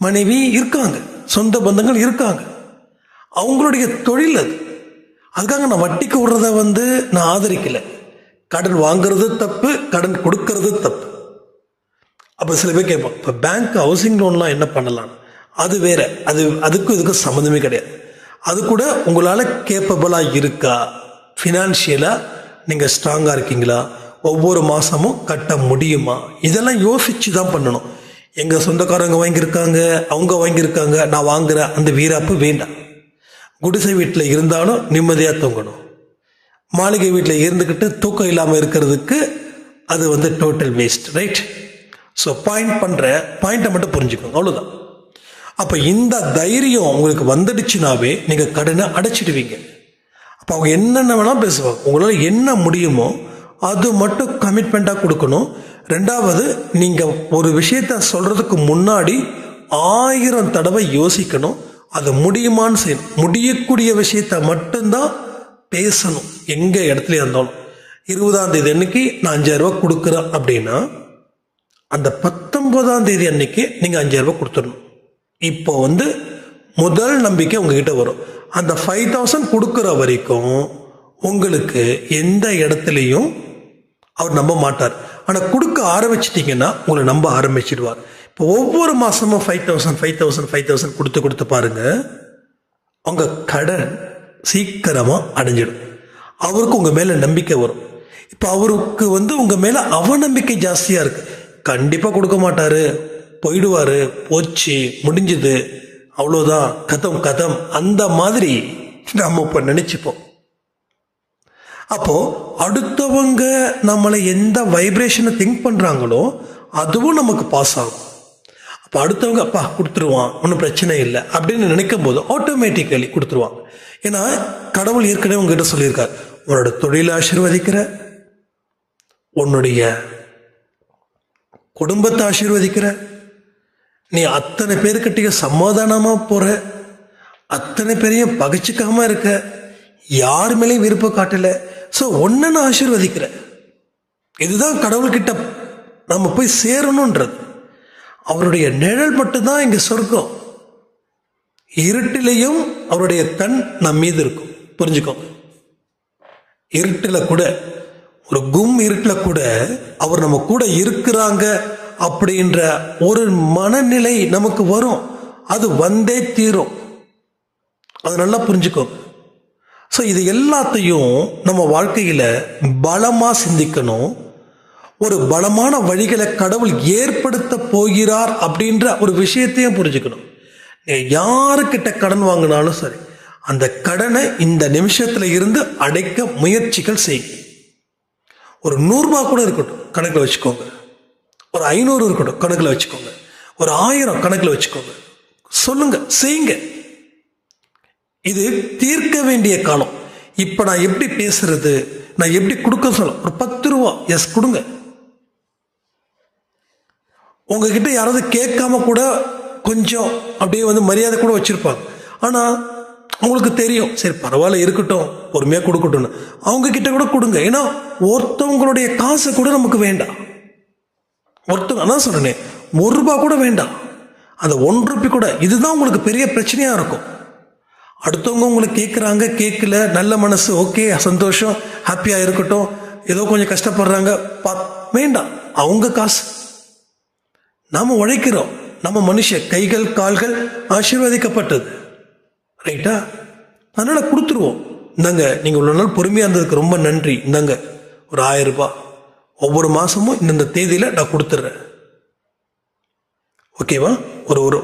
மனைவி இருக்காங்க, சொந்த பந்தங்கள் இருக்காங்க. அவங்களுடைய தொழில் அது. அதுக்காக நான் வட்டிக்கு விடுறத வந்து நான் ஆதரிக்கல. கடன் வாங்குறது தப்பு, கடன் கொடுக்கறது தப்பு. அப்போ சில பேர் கேட்பான், இப்போ பேங்க் ஹவுசிங் லோன்லாம் என்ன பண்ணலாம்? அது வேற, அதுக்கும் இதுக்கும் சம்மந்தமே கிடையாது. அது கூட உங்களால் கேப்பபிளாக இருக்கா, ஃபினான்ஷியலாக நீங்கள் ஸ்ட்ராங்காக இருக்கீங்களா, ஒவ்வொரு மாதமும் கட்ட முடியுமா, இதெல்லாம் யோசித்து தான் பண்ணணும். எங்கள் சொந்தக்காரங்க வாங்கியிருக்காங்க, அவங்க வாங்கியிருக்காங்க, நான் வாங்குற அந்த வீராப்பு வேண்டாம். குடிசை வீட்டில் இருந்தாலும் நிம்மதியாக தூங்கணும். மாளிகை வீட்டில் இருந்துக்கிட்டு தூக்கம் இல்லாமல் இருக்கிறதுக்கு அது வந்து டோட்டல் வேஸ்ட், ரைட்? ஸோ பாயிண்ட்டை மட்டும் புரிஞ்சுக்கோங்க, அவ்வளோதான். அப்போ இந்த தைரியம் உங்களுக்கு வந்துடுச்சுனாவே நீங்கள் கடனை அடைச்சிடுவீங்க. அப்போ அவங்க என்னென்ன வேணால் பேசுவாங்க. உங்களால் என்ன முடியுமோ அது மட்டும் கமிட்மெண்ட்டாக கொடுக்கணும். ரெண்டாவது, நீங்கள் ஒரு விஷயத்த சொல்கிறதுக்கு முன்னாடி 1000 தடவை யோசிக்கணும். அது முடியுமான்னு செய்யணும். முடியக்கூடிய விஷயத்த மட்டும்தான் பேசணும். எங்கே இடத்துல இருந்தாலும் 20ஆம் தேதி அன்னைக்கு நான் 5000 ரூபா கொடுக்குறேன் அப்படின்னா அந்த 19ஆம் தேதி அன்னைக்கு நீங்கள் 5000 ரூபா கொடுத்துடணும். இப்போ முதல் நம்பிக்கை உங்ககிட்ட வரும். அந்த 5000 கொடுக்குற வரைக்கும் உங்களுக்கு எந்த இடத்துலையும் அவர் நம்ப மாட்டார். ஆனால் கொடுக்க ஆரம்பிச்சிட்டிங்கன்னா உங்களை நம்ப ஆரம்பிச்சிடுவார். இப்போ ஒவ்வொரு மாதமும் 5000 கொடுத்து பாருங்க, உங்கள் கடன் சீக்கிரமாக அடைஞ்சிடும். அவருக்கு உங்கள் மேலே நம்பிக்கை வரும். இப்போ அவருக்கு உங்கள் மேலே அவநம்பிக்கை ஜாஸ்தியாக இருக்குது. கண்டிப்பாக கொடுக்க மாட்டார், போயிடுவார், போச்சு, முடிஞ்சுது, அவ்வளோதான், கதம் அந்த மாதிரி நம்ம இப்போ நினச்சிப்போம். அப்போது அடுத்தவங்க நம்மளை எந்த வைப்ரேஷனை திங்க் பண்ணுறாங்களோ அதுவும் நமக்கு பாஸ் ஆகும். அப்போ அடுத்தவங்க அப்பா கொடுத்துருவான், ஒன்றும் பிரச்சனை இல்லை அப்படின்னு நினைக்கும் போது ஆட்டோமேட்டிக்கலி கொடுத்துருவான். ஏன்னா கடவுள் ஏற்கனவே உங்ககிட்ட சொல்லியிருக்கார், உன்னோட தொழிலை ஆசீர்வதிக்கிற, உன்னுடைய குடும்பத்தை ஆசீர்வதிக்கிற, நீ அத்தனை பேருக்கிட்டையும் சமாதானமாக போகிற, அத்தனை பேரையும் பகைச்சிக்காமல் இருக்க, யார் மேலேயும் விருப்பம் காட்டலை. ஸோ ஒன்றை நான் ஆசீர்வதிக்கிறேன். இதுதான் கடவுள்கிட்ட நம்ம போய் சேரணுன்றது. அவருடைய நிழல் மட்டும்தான் இங்கே சொர்க்கம். இருட்டிலையும் அவருடைய கண் நம் மீது இருக்கும். புரிஞ்சுக்கோங்க. இருட்டில் கூட, ஒரு இருட்டில் கூட அவர் நம்ம கூட இருக்கிறாங்க அப்படின்ற ஒரு மனநிலை நமக்கு வரும். அது வந்தே தீரும். அது நல்லா புரிஞ்சுக்கோங்க. ஸோ இது எல்லாத்தையும் நம்ம வாழ்க்கையில் பலமாக சிந்திக்கணும். ஒரு பலமான வழிகளை கடவுள் ஏற்படுத்த போகிறார் அப்படின்ற ஒரு விஷயத்தையும் புரிஞ்சுக்கணும். யாருக்கிட்ட கடன் வாங்கினாலும் சரி, அந்த கடனை இந்த நிமிஷத்துல இருந்து அடைக்க முயற்சிகள் செய்யும். ஒரு 100 ரூபாய் கூட இருக்கட்டும் கணக்கில் வச்சுக்கோங்க, ஒரு 500 இருக்கட்டும் கணக்கில் வச்சுக்கோங்க, ஒரு 1000 கணக்கில் வச்சுக்கோங்க, சொல்லுங்க, செய்யுங்க. இது தீர்க்க வேண்டிய காலம். இப்போ நான் எப்படி பேசுறது, நான் எப்படி கொடுக்க சொல்ல, ஒரு 10 ரூபா எஸ் கொடுங்க. உங்ககிட்ட யாராவது கேட்காம கூட கொஞ்சம் அப்படியே மரியாதை கூட வச்சிருப்பாங்க. ஆனால் உங்களுக்கு தெரியும், சரி பரவாயில்ல இருக்கட்டும், பொறுமையாக கொடுக்கட்டும்னு அவங்க கிட்ட கூட கொடுங்க. ஏன்னா ஒருத்தவங்களுடைய காசு கூட நமக்கு வேண்டாம். ஒருத்தவங்க அதான் சொல்றேன், 1 ரூபாய் கூட வேண்டாம், அந்த 1 ரூபாய் கூட. இதுதான் உங்களுக்கு பெரிய பிரச்சனையாக இருக்கும். அடுத்தவங்க உங்களுக்கு கேட்குறாங்க, கேட்கல, நல்ல மனசு, ஓகே, சந்தோஷம், ஹாப்பியாக இருக்கட்டும், ஏதோ கொஞ்சம் கஷ்டப்படுறாங்க, வேண்டாம், அவங்க காசு. நாம் உழைக்கிறோம், நம்ம மனுஷன், கைகள் கால்கள் ஆசீர்வதிக்கப்பட்டது, ரைட்டா? அதனால் கொடுத்துருவோம். இந்தாங்க, நீங்கள் இவ்வளோ நாள் பொறுமையாக இருந்ததுக்கு ரொம்ப நன்றி, இந்தாங்க ஒரு 1000 ரூபாய் ஒவ்வொரு மாதமும் இந்த தேதியில் நான் கொடுத்துட்றேன், ஓகேவா?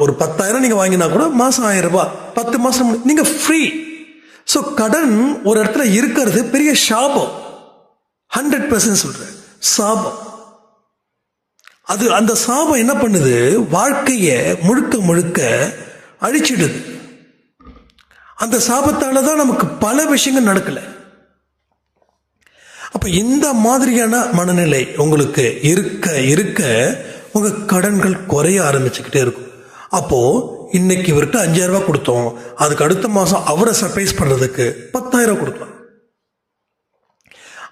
ஒரு 10,000 நீங்கள் வாங்கினா கூட மாதம் 1000 ரூபாய், 10 மாதம் நீங்கள் ஃப்ரீ. ஸோ கடன் ஒரு இடத்துல இருக்கிறது பெரிய சாபம். 100% சொல்கிறேன், சாபம். அது அந்த சாபம் என்ன பண்ணுது, வாழ்க்கையை முழுக்க முழுக்க அழிச்சிடுது. அந்த சாபத்தால தான் நமக்கு பல விஷயங்கள் நடக்கல. அப்ப இந்த மாதிரியான மனநிலை உங்களுக்கு இருக்க இருக்க உங்க கடன்கள் குறைய ஆரம்பிச்சுக்கிட்டே இருக்கும். அப்போ இன்னைக்கு இவர்கிட்ட 5000 ரூபாய் கொடுத்தோம், அதுக்கு அடுத்த மாசம் அவரை சர்ப்ரைஸ் பண்றதுக்கு 10,000 கொடுக்கலாம்.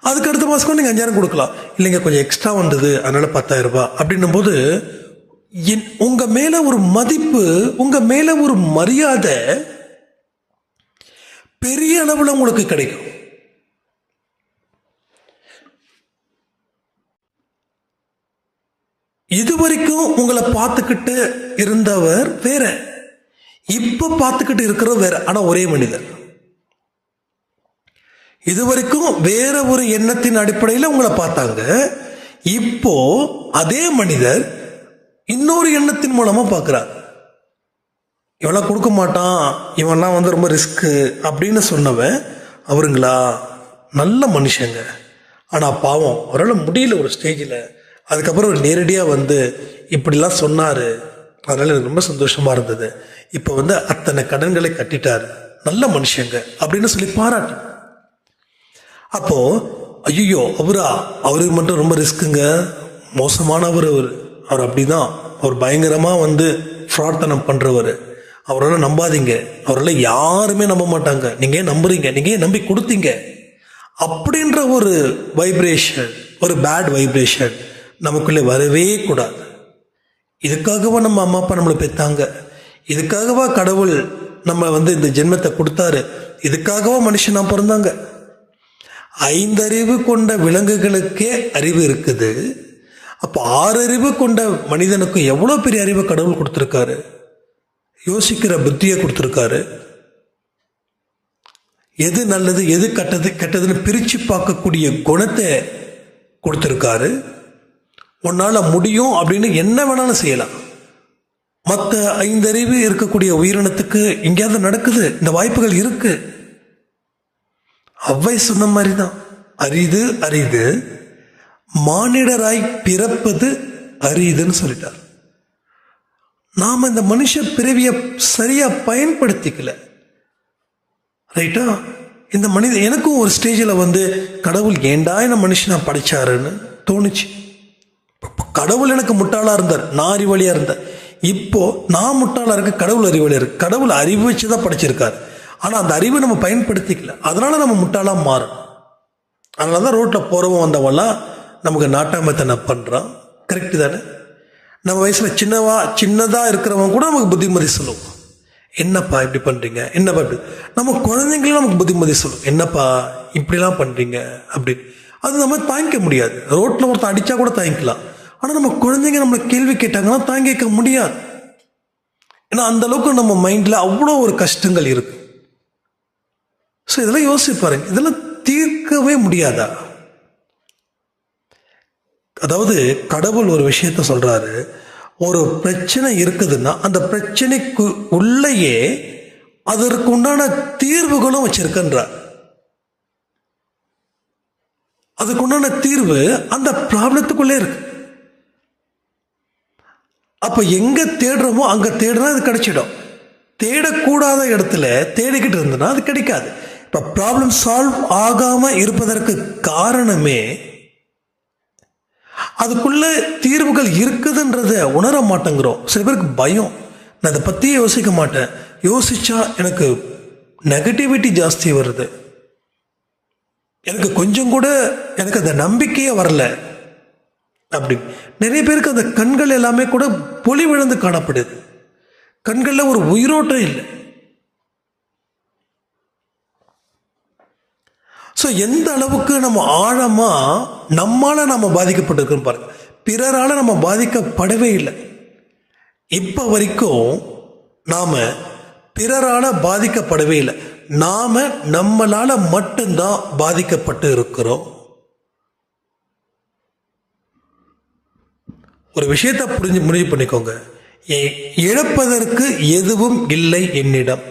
அதுக்கு அடுத்த மாதம் நீங்கள் 5000 கொடுக்கலாம். இல்லைங்க கொஞ்சம் எக்ஸ்ட்ரா வந்தது அதனால 10,000 ரூபாய் அப்படின்னும் போது உங்கள் மேலே ஒரு மதிப்பு, உங்கள் மேலே ஒரு மரியாதை பெரிய அளவில் உங்களுக்கு கிடைக்கும். இதுவரைக்கும் உங்களை பார்த்துக்கிட்டு இருந்தவர் வேற, இப்போ பார்த்துக்கிட்டு இருக்கிறவர் வேற, ஆனால் ஒரே மனிதர். இதுவரைக்கும் வேற ஒரு எண்ணத்தின் அடிப்படையில் உங்களை பார்த்தாங்க, இப்போ அதே மனிதர் இன்னொரு எண்ணத்தின் மூலமா பார்க்கிறார். இவெல்லாம் கொடுக்க மாட்டான், இவன்லாம் ரொம்ப ரிஸ்க்கு அப்படின்னு சொன்னவன் அவருங்களா நல்ல மனுஷங்க, ஆனால் பாவம் அவரால் முடியல ஒரு ஸ்டேஜில். அதுக்கப்புறம் ஒரு நேரடியாக இப்படிலாம் சொன்னார், அதனால எனக்கு ரொம்ப சந்தோஷமா இருந்தது. இப்போ அத்தனை கடன்களை கட்டிட்டார், நல்ல மனுஷங்க அப்படின்னு சொல்லி பாராட்டு. அப்போ ஐயோ அவருக்கு மட்டும் ரொம்ப ரிஸ்க்குங்க, மோசமானவர் அவர் அப்படிதான், அவர் பயங்கரமா ஃப்ராட்தனம் பண்றவர், அவரெல்லாம் நம்பாதீங்க, அவரெல்லாம் யாருமே நம்ப மாட்டாங்க, நீங்க ஏன் நம்புறீங்க, நீங்க ஏன் நம்பி கொடுத்தீங்க அப்படின்ற ஒரு வைப்ரேஷன், ஒரு பேட் வைப்ரேஷன் நமக்குள்ளே வரவே கூடாது. இதுக்காகவா நம்ம அம்மா அப்பா நம்மளை பெற்றாங்க? இதுக்காகவா கடவுள் நம்ம இந்த ஜென்மத்தை கொடுத்தாரு? இதுக்காகவா மனுஷனா பிறந்தாங்க? 5 அறிவு கொண்ட விலங்குகளுக்கே அறிவு இருக்குது. அப்போ 6 அறிவு கொண்ட மனிதனுக்கு எவ்வளோ பெரிய அறிவை கடவுள் கொடுத்துருக்காரு, யோசிக்கிற புத்தியை கொடுத்துருக்காரு. எது நல்லது எது கெட்டதுன்னு பிரித்து பார்க்கக்கூடிய குணத்தை கொடுத்துருக்காரு. உன்னால முடியும் அப்படின்னு என்ன வேணாலும் செய்யலாம். மற்ற 5 அறிவு இருக்கக்கூடிய உயிரினத்துக்கு எங்கேயாவது நடக்குது, இந்த வாய்ப்புகள் இருக்கு. அவ்வை சொன்ன மாதிரி தான், அரிது அரிது மானிடராய் பிறப்பது அரிதுன்னு சொல்லிட்டார். நாம இந்த மனுஷ பிறவியை சரியா பயன்படுத்திக்கல. ரைட்டா? இந்த மனிதன் எனக்கும் ஒரு ஸ்டேஜில் கடவுள் ஏண்டா என்ன மனுஷனா படைச்சாருன்னு தோணுச்சு. கடவுள் எனக்கு முட்டாளா இருந்தார், நான் அறிவாளியா இருந்தேன். இப்போ நான் முட்டாளா இருக்க, கடவுள் அறிவாளியா இருக்கு. கடவுள் அறிவு வச்சுதான் படைச்சிருக்காரு, ஆனா அந்த அறிவை நம்ம பயன்படுத்திக்கல, அதனால நம்ம முட்டாளா மாறும். அதனாலதான் ரோட்ல போறவன் வந்தவெல்லாம் நமக்கு நாட்டாமத்தனை பண்றான். கரெக்டு தானே? நம்ம வயசுல சின்னதா இருக்கிறவங்க கூட நமக்கு புத்திமதி சொல்லுவோம், என்னப்பா இப்படி பண்றீங்க, என்னப்பா இப்படி. நம்ம குழந்தைங்களும் நமக்கு புத்திமதி சொல்லும், என்னப்பா இப்படிலாம் பண்றீங்க அப்படின்னு. அது நம்ம தாங்கிக்க முடியாது. ரோட்ல ஒருத்தர் அடிச்சா கூட தாங்கிக்கலாம், ஆனா நம்ம குழந்தைங்க நம்மளை கேள்வி கேட்டாங்கன்னா தாங்கிக்க முடியாது. ஏன்னா அந்த அளவுக்கு நம்ம மைண்ட்ல அவ்வளோ ஒரு கஷ்டங்கள் இருக்கு. ஸோ இதெல்லாம் யோசிச்சு பாருங்க, இதெல்லாம் தீர்க்கவே முடியாதா? அதாவது கடவுள் ஒரு விஷயத்த சொல்றாரு, ஒரு பிரச்சனை இருக்குதுன்னா அந்த பிரச்சனைக்கு உள்ளேயே அதற்கு உண்டான தீர்வுகளும் வச்சிருக்கின்றார். அதுக்கு உண்டான தீர்வு அந்த ப்ராப்ளத்துக்குள்ளே இருக்கு. அப்ப எங்க தேடுறோமோ அங்க தேடுனா அது கிடைச்சிடும். தேடக்கூடாத இடத்துல தேடிக்கிட்டு இருந்ததுன்னா அது கிடைக்காது. இப்ப ப்ராப்ளம் சால்வ் ஆகாம இருப்பதற்கு காரணமே அதுக்குள்ள தீர்வுகள் இருக்குதுன்றத உணர மாட்டேங்கிறோம். சில பேருக்கு பயம், நான் அதை பத்தியே யோசிக்க மாட்டேன், யோசிச்சா எனக்கு நெகட்டிவிட்டி ஜாஸ்தி வருது, எனக்கு கொஞ்சம் கூட எனக்கு அந்த நம்பிக்கையே வரல அப்படி. நிறைய பேருக்கு அந்த கண்கள் எல்லாமே கூட பொலி விழுந்து காணப்படுது, கண்கள்ல ஒரு உயிரோட்டம் இல்லை. ஸோ எந்த அளவுக்கு நம்ம ஆழமா நம்மால நம்ம பாதிக்கப்பட்டிருக்கோம் பாருங்க. பிறரால நம்ம பாதிக்கப்படவே இல்லை. இப்ப வரைக்கும் நாம பிறரால பாதிக்கப்படவே இல்லை, நாம நம்மளால மட்டும்தான் பாதிக்கப்பட்டு இருக்கிறோம். ஒரு விஷயத்தை முடிவு பண்ணிக்கோங்க, இழப்பதற்கு எதுவும் இல்லை என்னிடம்.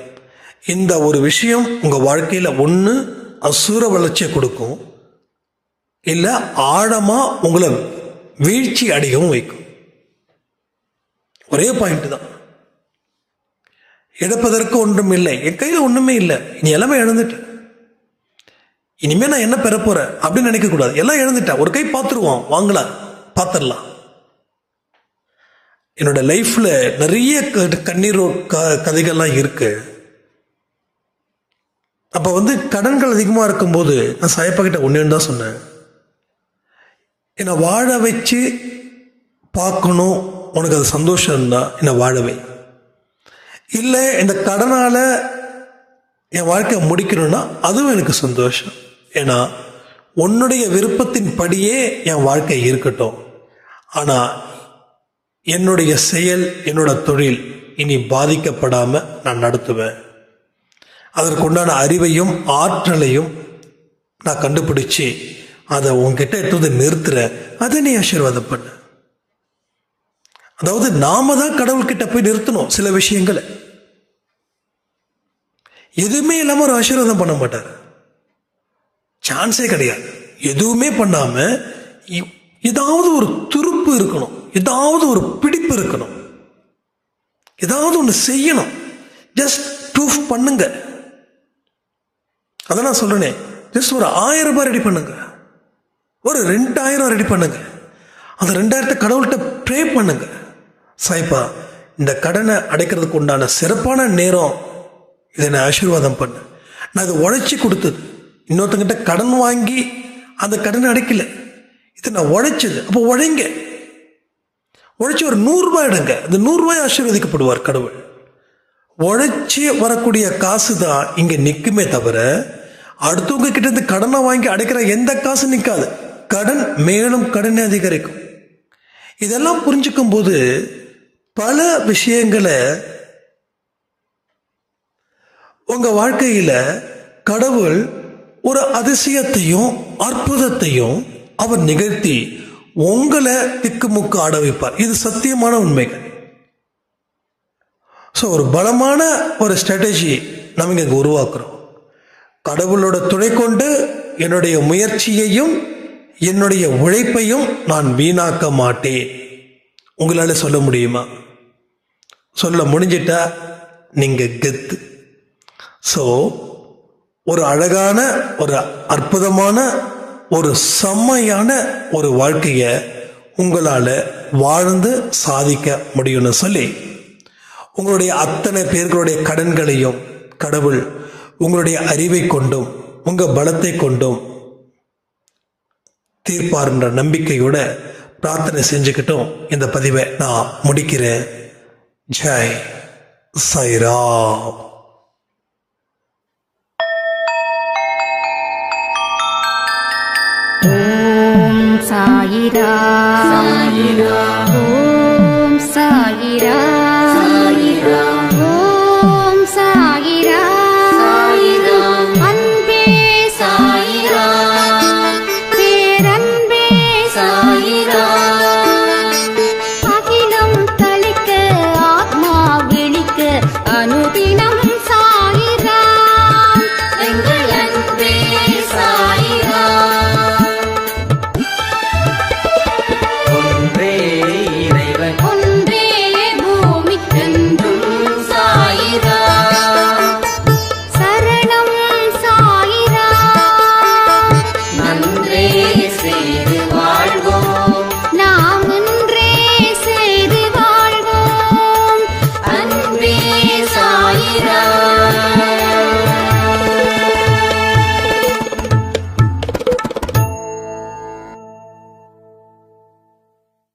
இந்த ஒரு விஷயம் உங்க வாழ்க்கையில ஒன்று அசுர வளர்ச்சியை கொடுக்கும், இல்ல ஆழமா உங்களை வீழ்ச்சி அடையவும் வைக்கும். ஒரே பாயிண்ட் தான், இழப்பதற்கு ஒன்றும் இல்லை, என் கையில ஒண்ணுமே இல்லை, இனி எல்லாமே இழந்துட்டேன், இனிமே நான் என்ன பெற போறேன் அப்படின்னு நினைக்க கூடாது. எல்லாம் இழந்துட்டேன், ஒரு கை பார்த்துருவோம், வாங்கலாம், பார்த்துடலாம். என்னோட லைஃப்ல நிறைய கண்ணீரோ கதைகள்லாம் இருக்கு. அப்ப கடன்கள் அதிகமா இருக்கும்போது நான் சாயப்பா கிட்ட ஒண்ணு தான் சொன்னேன், என்னை வாழ வச்சு பார்க்கணும், உனக்கு அது சந்தோஷம் இருந்தா என்னை வாழவை, இல்லை இந்த கடனால என் வாழ்க்கையை முடிக்கணும்னா அதுவும் எனக்கு சந்தோஷம். ஏன்னா உன்னுடைய விருப்பத்தின் படியே என் வாழ்க்கை இருக்கட்டும், ஆனா என்னுடைய செயல் என்னோட தொழில் இனி பாதிக்கப்படாம நான் நடத்துவேன். அதற்கு உண்டான அறிவையும் ஆற்றலையும் நான் கண்டுபிடிச்சு அதை உன்கிட்ட எடுத்து நிறுத்துற, அதை நீ ஆசீர்வாதம் பண்ண. அதாவது நாம தான் கடவுள்கிட்ட போய் நிறுத்தணும் சில விஷயங்களை. எதுவுமே இல்லாம ஒரு ஆசீர்வாதம் பண்ண மாட்டார், சான்ஸே கிடையாது. எதுவுமே பண்ணாம ஏதாவது ஒரு துருப்பு இருக்கணும், ஏதாவது ஒரு பிடிப்பு இருக்கணும், ஏதாவது ஒன்று செய்யணும். ஜஸ்ட் ப்ரூஃப் பண்ணுங்க. அதான் நான் சொல்றேனே, ஜஸ்ட் ஒரு 1000 ரூபாய் ரெடி பண்ணுங்க, ஒரு 2000 ரெடி பண்ணுங்க. அந்த 2000 கடவுள்கிட்ட ப்ரே பண்ணுங்க. சாய்ப்பா, இந்த கடனை அடைக்கிறதுக்கு உண்டான சிறப்பான நேரம், இதை நான் ஆசீர்வாதம் பண்ணு. நான் இதை உழைச்சி கொடுத்தது, இன்னொருத்தங்கிட்ட கடன் வாங்கி அந்த கடனை அடைக்கல, இதை நான் உழைச்சது. அப்போ உழைங்க, உழைச்சி ஒரு 100 ரூபாய் எடுங்க. அந்த 100 ரூபாய் ஆசீர்வதிக்கப்படுவார் கடவுள். உழைச்சி வரக்கூடிய காசு தான் இங்கே நிற்குமே தவிர, அடுத்தவங்க கிட்ட இருந்து கடனை வாங்கி அடைக்கிற எந்த காசு நிற்காது. கடன் மேலும் கடனை அதிகரிக்கும். இதெல்லாம் புரிஞ்சுக்கும் போது பல விஷயங்களை உங்க வாழ்க்கையில கடவுள் ஒரு அதிசயத்தையும் அற்புதத்தையும் அவர் நிகழ்த்தி உங்களை திக்குமுக்கு ஆட வைப்பார். இது சத்தியமான உண்மைகள். ஸோ ஒரு பலமான ஒரு ஸ்ட்ராட்டஜி நம்ம இங்கே உருவாக்குறோம். கடவுளோட துணை கொண்டு என்னுடைய முயற்சியையும் என்னுடைய உழைப்பையும் நான் வீணாக்க மாட்டேன். உங்களால் சொல்ல முடியுமா? சொல்ல முடிஞ்சிட்டா நீங்க கெத்து. ஸோ ஒரு அழகான, ஒரு அற்புதமான, ஒரு செம்மையான ஒரு வாழ்க்கையை உங்களால் வாழ்ந்து சாதிக்க முடியும்னு சொல்லி, உங்களுடைய அத்தனை பேர்களுடைய கடன்களையும் கடவுள் உங்களுடைய அறிவை கொண்டும் உங்கள் பலத்தை கொண்டும் தீர்ப்பார்ன்ற நம்பிக்கையோட பிரார்த்தனை செஞ்சுக்கிட்டும் இந்த பதிவை நான் முடிக்கிறேன். ஜெய் சாய்ராம். ஓம் சாயிரா சாயிரா, ஓம் சாயிரா சாயிரா.